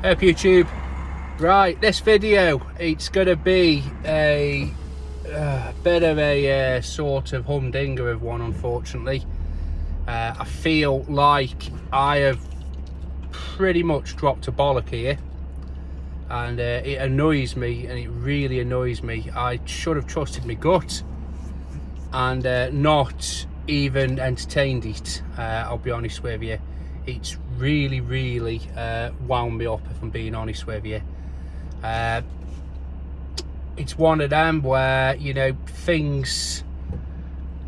Up YouTube. Right, this video, it's gonna be a bit of a sort of humdinger of one, unfortunately. I feel like I have pretty much dropped a bollock here, and it annoys me, and it really annoys me. I should have trusted my gut and not even entertained it. I'll be honest with you. It's really wound me up, if I'm being honest with you. It's one of them where, you know, things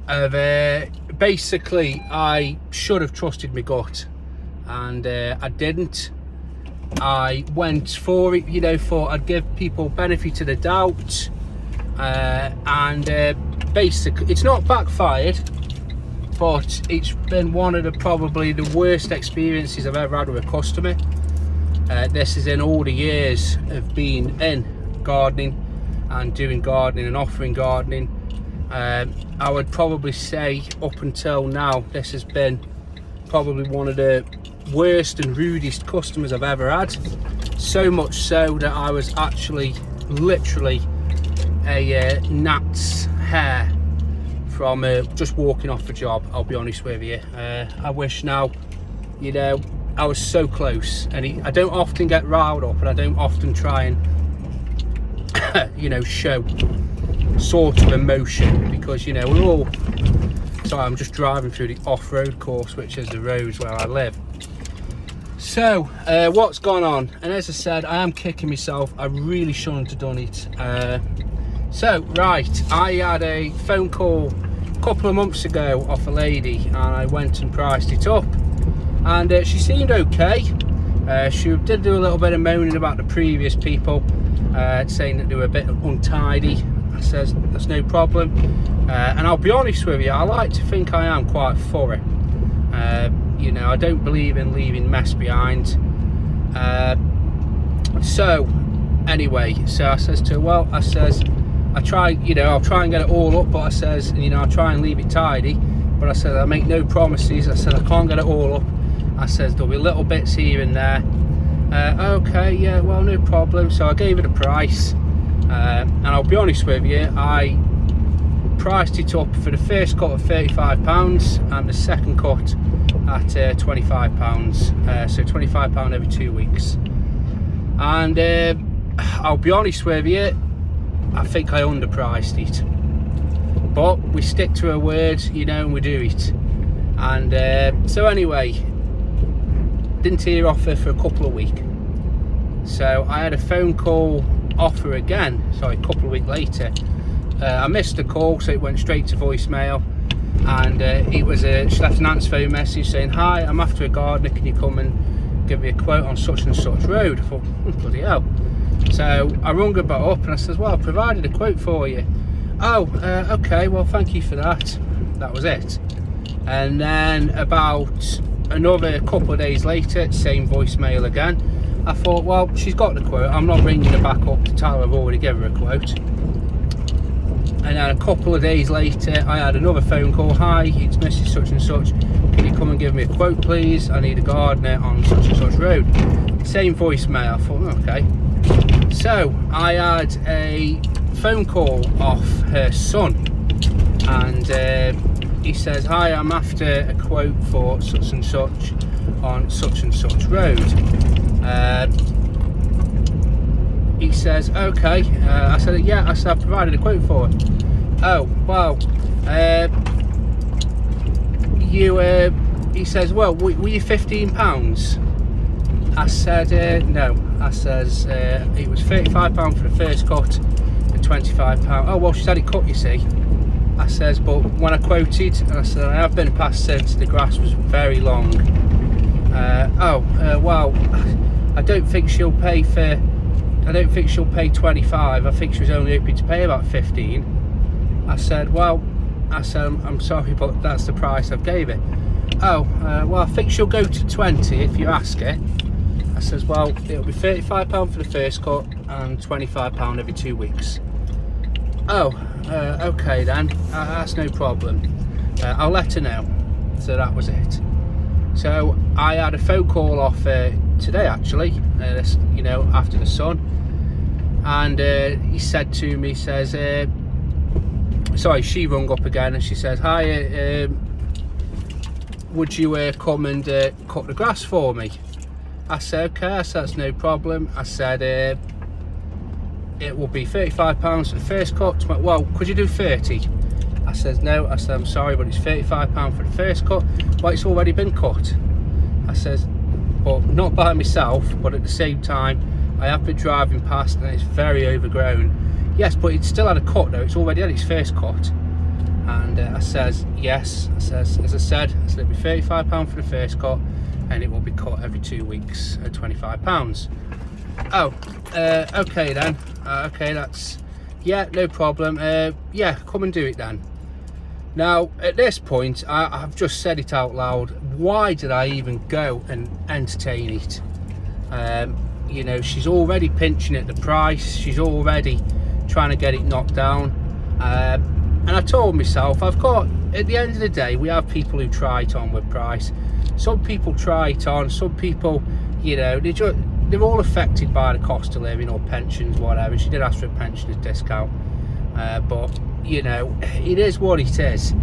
have basically, I should have trusted my gut, and I didn't. I went for it, you know, thought I'd give people benefit of the doubt, and basically it's not backfired, but it's been one of the probably the worst experiences I've ever had with a customer. This is in all the years of being in gardening and doing gardening and offering gardening. I would probably say up until now, this has been probably one of the worst and rudest customers I've ever had. So much so that I was actually literally a gnat's hair from just walking off the job, I'll be honest with you. I wish now, you know, I was so close, and I don't often get riled up, and I don't often try and you know, show sort of emotion, because, you know, we're all, sorry, I'm just driving through the off-road course, which is the roads where I live. So what's gone on? And as I said, I am kicking myself. I really shouldn't have done it. So right, I had a phone call a couple of months ago off a lady, and I went and priced it up, and she seemed okay. She did do a little bit of moaning about the previous people, saying that they were a bit untidy. I says that's no problem, and I'll be honest with you, I like to think I am quite thorough. You know, I don't believe in leaving mess behind. So anyway, so I says to her, well, I says, I try, you know, I'll try and get it all up, but I says, you know, I'll try and leave it tidy, but I said I make no promises. I said I can't get it all up. I says there'll be little bits here and there. Okay, yeah, well, no problem. So I gave it a price, and I'll be honest with you, I priced it up for the first cut at £35 and the second cut at £25. So £25 every 2 weeks. And I'll be honest with you, I think I underpriced it, but we stick to our words, you know, and we do it. And so anyway, didn't hear off her for a couple of weeks. So I had a phone call off her again, sorry, a couple of weeks later. I missed the call, so it went straight to voicemail, and it was she left an answer phone message saying, hi, I'm after a gardener, can you come and give me a quote on such and such road? I thought, bloody hell. So I rung her back up and I says, well, I provided a quote for you. Oh, okay, well, thank you for that. That was it. And then about another couple of days later, same voicemail again. I thought, well, she's got the quote, I'm not ringing her back up to tell her I've already given her a quote. And then a couple of days later, I had another phone call. Hi, it's Mrs. Such and Such. Can you come and give me a quote, please? I need a gardener on such and such road. Same voicemail. I thought, okay. So I had a phone call off her son, and he says, hi, I'm after a quote for such and such on such and such road. He says, okay. I said, yeah. I said, I provided a quote for it. Oh, well, he says, well, were you £15? I said, no. I says, it was £35 for the first cut and £25. Oh, well, she said it cut, you see. I says, but when I quoted, and I said, I have been past since the grass was very long. Well, I don't think she'll pay 25. I think she was only hoping to pay about 15. I said, well, I'm sorry, but that's the price I've gave it. Oh, well, I think she'll go to 20 if you ask her. I says, well, it'll be £35 for the first cut and £25 every 2 weeks. Oh, okay then, that's no problem. I'll let her know. So that was it. So I had a phone call off today actually, you know, after the sun. And he said to me, says, sorry, she rung up again and she says, hi, would you come and cut the grass for me? I said, okay. I said, that's no problem. I said, it will be £35 for the first cut. She went, well, could you do 30? I says, no. I said, I'm sorry, but it's £35 for the first cut. Well, it's already been cut. I says, but not by myself, but at the same time, I have been driving past and it's very overgrown. Yes, but it's still had a cut though. It's already had its first cut. And I says, yes. I says, as I said, it'll be £35 for the first cut, and it will be cut every 2 weeks at £25. Oh, okay then. Okay, that's, yeah, no problem. Yeah, come and do it then. Now, at this point, I've just said it out loud. Why did I even go and entertain it? You know, she's already pinching at the price. She's already trying to get it knocked down. And I told myself, at the end of the day, we have people who try it on with price. Some people try it on, some people, you know, they're all affected by the cost of living or pensions, whatever. She did ask for a pensioner's discount, but you know, it is what it is.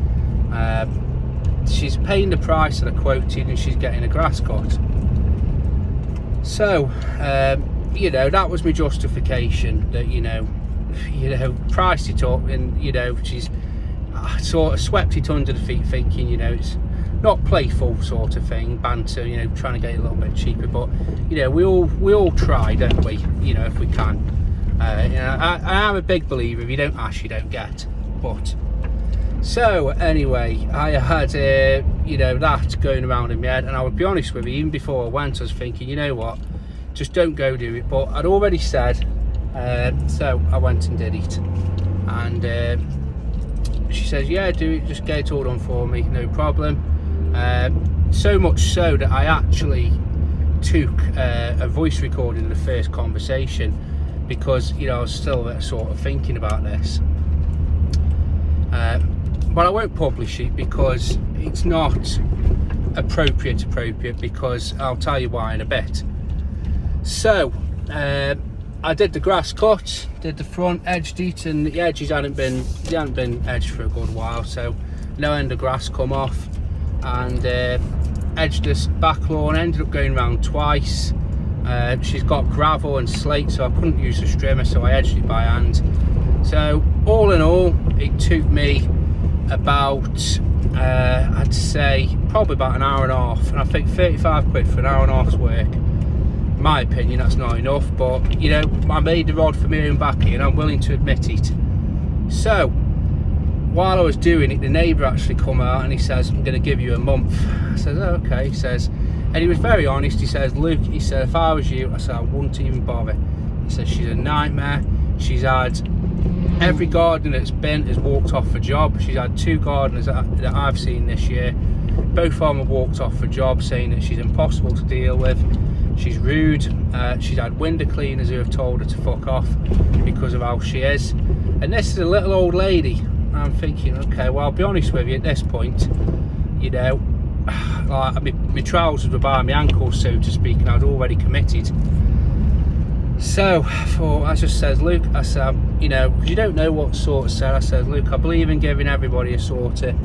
She's paying the price that I quoted and she's getting a grass cut. So, you know, that was my justification, that, you know, priced it up, and, you know, I sort of swept it under the feet thinking, you know, it's not playful sort of thing, banter, you know, trying to get it a little bit cheaper, but, you know, we all try, don't we, you know, if we can. You know, I am a big believer, if you don't ask, you don't get. But so anyway, I had you know, that going around in my head, and I would be honest with you, even before I went, I was thinking, you know what, just don't go do it. But I'd already said, so I went and did it. And she says, yeah, do it, just get it all done for me, no problem. So much so that I actually took a voice recording of the first conversation, because, you know, I was still sort of thinking about this. But I won't publish it because it's not appropriate, because I'll tell you why in a bit. So I did the grass cut, did the front, edged it, and the edges hadn't been edged for a good while, so no end of grass come off. And edged this back lawn, ended up going around twice. She's got gravel and slate, so I couldn't use the strimmer, so I edged it by hand. So all in all, it took me about I'd say probably about an hour and a half, and I think 35 quid for an hour and a half's work. In my opinion, that's not enough, but you know, I made the rod for my own backing, and I'm willing to admit it. So while I was doing it, the neighbour actually come out and he says, I'm going to give you a month. I said, oh, okay. He says, and he was very honest. He says, Luke, he said, if I was you, I said, I wouldn't even bother. He says, she's a nightmare. She's had every gardener that's been has walked off a job. She's had 2 gardeners that I've seen this year. Both of them have walked off a job, saying that she's impossible to deal with. She's rude. She's had window cleaners who have told her to fuck off because of how she is. And this is a little old lady. I'm thinking, okay, well, I'll be honest with you, at this point, you know, like my trousers were by my ankles, so to speak, and I'd already committed. So I just says, Luke, I said, you know, because you don't know what sort of said, I said, Luke, I believe in giving everybody a sort of,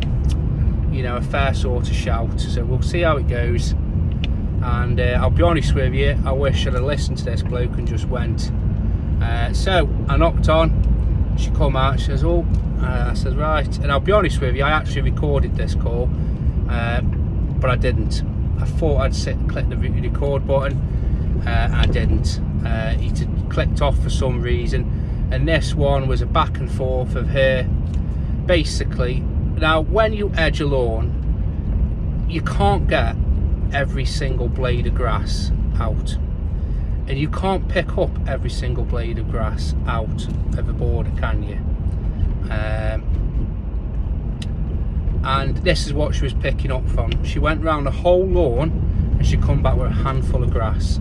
you know, a fair sort of shout, so we'll see how it goes. And I'll be honest with you, I wish I'd have listened to this bloke and just went. So I knocked on, she come out, she says, oh, I said, right. And I'll be honest with you, I actually recorded this call, but I didn't. I thought I'd click the record button, and I didn't. It had clicked off for some reason, and this one was a back and forth of her basically. Now when you edge a lawn, you can't get every single blade of grass out, and you can't pick up every single blade of grass out of a border, can you? And this is what she was picking up from. She went round the whole lawn and she come back with a handful of grass,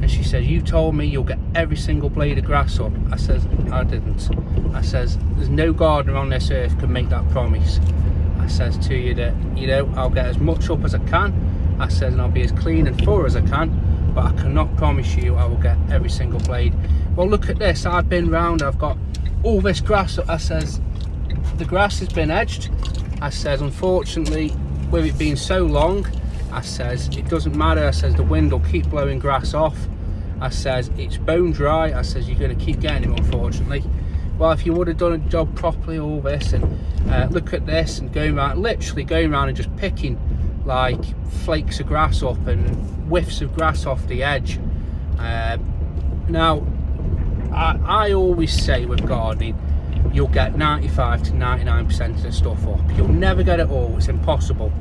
and she said, you told me you'll get every single blade of grass up. I says, I didn't. I says, there's no gardener on this earth can make that promise. I says to you that, you know, I'll get as much up as I can. I says, and I'll be as clean and thorough as I can, but I cannot promise you I will get every single blade. Well, look at this, I've been round, I've got all this grass. I says, the grass has been edged. I says, unfortunately, with it being so long, I says, it doesn't matter. I says, the wind will keep blowing grass off. I says, it's bone dry. I says, you're going to keep getting it, unfortunately. Well, if you would have done a job properly, all this, and look at this, and going around, literally going around and just picking like flakes of grass up and whiffs of grass off the edge. Now, I always say with gardening, you'll get 95 to 99% of the stuff up. You'll never get it all, it's impossible.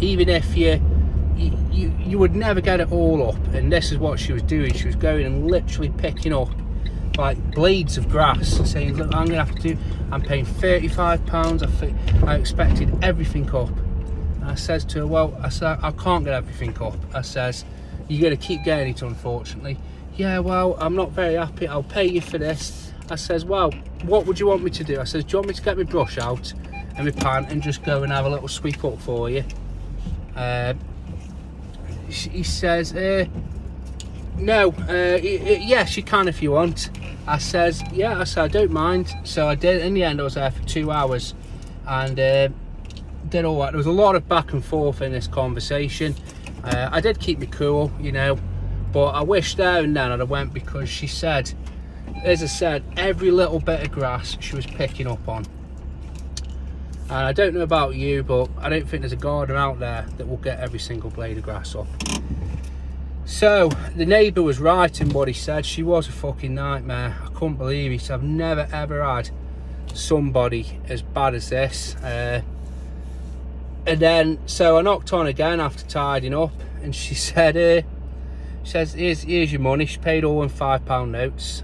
Even if you would never get it all up. And this is what she was doing. She was going and literally picking up like blades of grass, saying, look, I'm gonna have to do, I'm paying £35. I expected everything up. And I says to her, well, I said, I can't get everything up. I says, you're gonna keep getting it, unfortunately. Yeah, well, I'm not very happy, I'll pay you for this. I says, well, what would you want me to do? I says, do you want me to get my brush out and my pan and just go and have a little sweep up for you? He says, no, yes, you can if you want. I says, yeah, I said, I don't mind. So I did. In the end, I was there for 2 hours and did all that. There was a lot of back and forth in this conversation. I did keep me cool, you know, but I wish there and then I'd have went, because she said, as I said, every little bit of grass she was picking up on. And I don't know about you, but I don't think there's a gardener out there that will get every single blade of grass up. So the neighbour was right in what he said. She was a fucking nightmare. I couldn't believe it. I've never ever had somebody as bad as this. And then, so I knocked on again after tidying up, and she said, she says, here's your money. She paid all in £5 notes.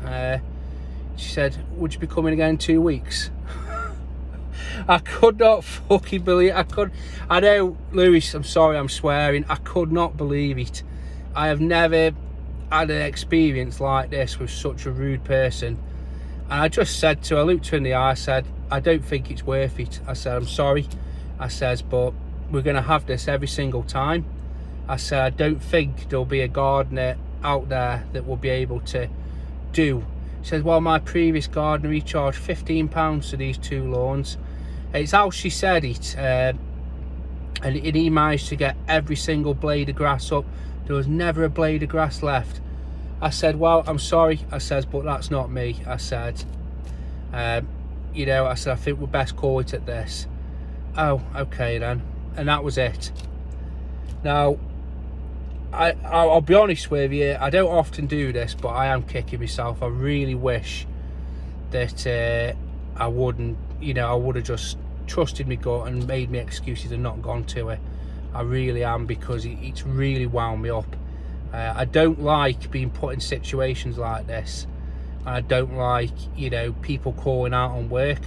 She said, would you be coming again in 2 weeks? I could not fucking believe it. I know, Lewis, I'm sorry, I'm swearing. I could not believe it. I have never had an experience like this with such a rude person. And I just said to her, I looked her in the eye, I said, I don't think it's worth it. I said, I'm sorry. I says, but we're going to have this every single time. I said, I don't think there'll be a gardener out there that will be able to do. She says, well, my previous gardener, he charged £15 for these 2 lawns. It's how she said it. And he managed to get every single blade of grass up. There was never a blade of grass left. I said, well, I'm sorry. I says, but that's not me. I said, you know, I said, I think we're best call it at this. Oh, okay then. And that was it. Now, I'll be honest with you, I don't often do this, but I am kicking myself. I really wish that I wouldn't, you know, I would have just trusted me gut and made me excuses and not gone to it. I really am, because it's really wound me up. I don't like being put in situations like this, and I don't like, you know, people calling out on work.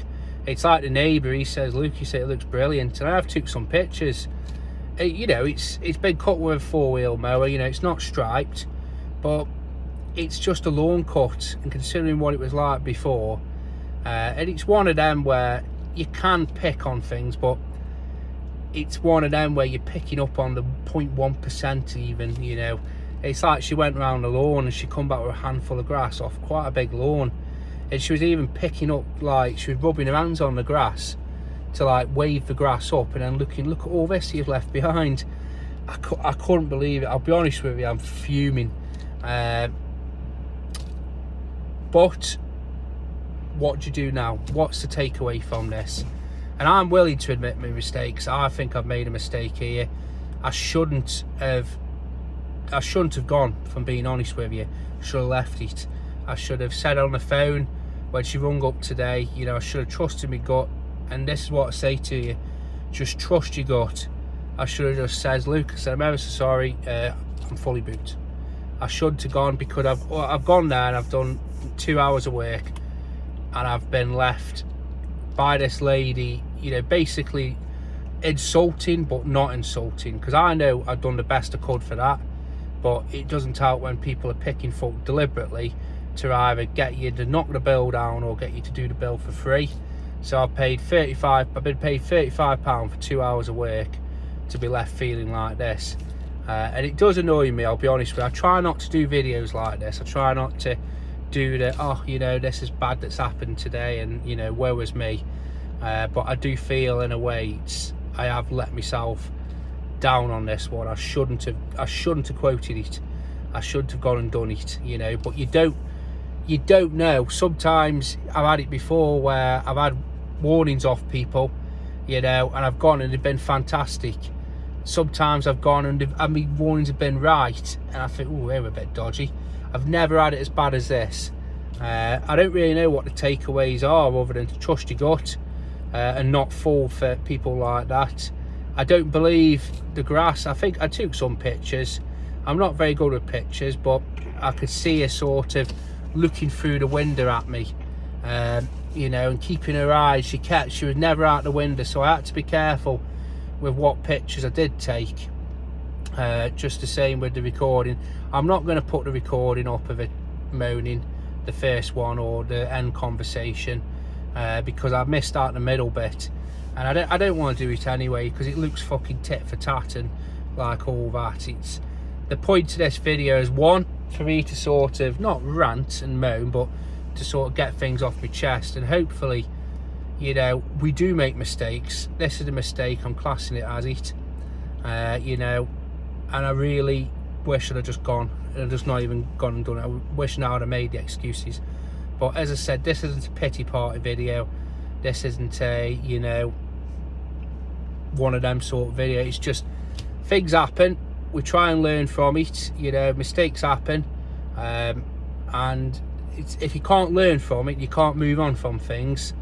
It's like the neighbour, he says, Luke, you say it looks brilliant, and I've took some pictures. You know, it's been cut with a 4-wheel mower, you know, it's not striped, but it's just a lawn cut, and considering what it was like before, and it's one of them where you can pick on things, but it's one of them where you're picking up on the 0.1% even, you know. It's like she went around the lawn and she come back with a handful of grass off quite a big lawn, and she was even picking up, like, she was rubbing her hands on the grass to like wave the grass up, and then looking, look at all this you've left behind. I couldn't believe it. I'll be honest with you, I'm fuming. But what do you do now? What's the takeaway from this? And I'm willing to admit my mistakes. I think I've made a mistake here. I shouldn't have gone, from being honest with you. I should have left it. I should have said on the phone when she rung up today, you know, I should have trusted my gut. And this is what I say to you, just trust your gut. I should have just said, Luke, I said, I'm ever so sorry, I'm fully booked. I shouldn't have gone, because I've gone there and I've done 2 hours of work, and I've been left by this lady, you know, basically insulting but not insulting, because I know I've done the best I could for that, but it doesn't help when people are picking folk deliberately to either get you to knock the bill down or get you to do the bill for free. So I've been paid £35 for 2 hours of work to be left feeling like this. And it does annoy me, I'll be honest with you. I try not to do videos like this. I try not to do the, oh, you know, this is bad that's happened today, and, you know, woe is me. But I do feel, in a way, I have let myself down on this one. I shouldn't have quoted it. I shouldn't have gone and done it, you know. But you don't know. Sometimes I've had it before where I've had warnings off people, you know, and I've gone and they've been fantastic. Sometimes I've gone and my warnings have been right, and I think, oh, they're a bit dodgy. I've never had it as bad as this. I don't really know what the takeaways are, other than to trust your gut and not fall for people like that. I don't believe the grass. I think I took some pictures. I'm not very good with pictures, but I could see her sort of looking through the window at me, you know, and keeping her eyes. She was never out the window, so I had to be careful with what pictures I did take. Just the same with the recording. I'm not going to put the recording up of it moaning, the first one or the end conversation, because I missed out the middle bit, and I don't want to do it anyway, because it looks fucking tit for tat and like all that. It's the point of this video is, one, for me to sort of not rant and moan, but to sort of get things off my chest, and hopefully, you know, we do make mistakes. This is a mistake, I'm classing it as it, you know, and I really wish I'd have just gone, and I've just not even gone and done it. I wish now I'd have made the excuses. But as I said, this isn't a pity party video. This isn't a, you know, one of them sort of video. It's just, things happen, we try and learn from it, you know, mistakes happen, and if you can't learn from it, you can't move on from things.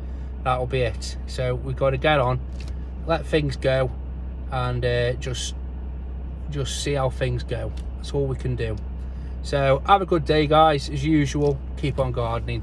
That'll be it. So we've got to get on, let things go, and just see how things go. That's all we can do. So have a good day, guys. As usual, keep on gardening.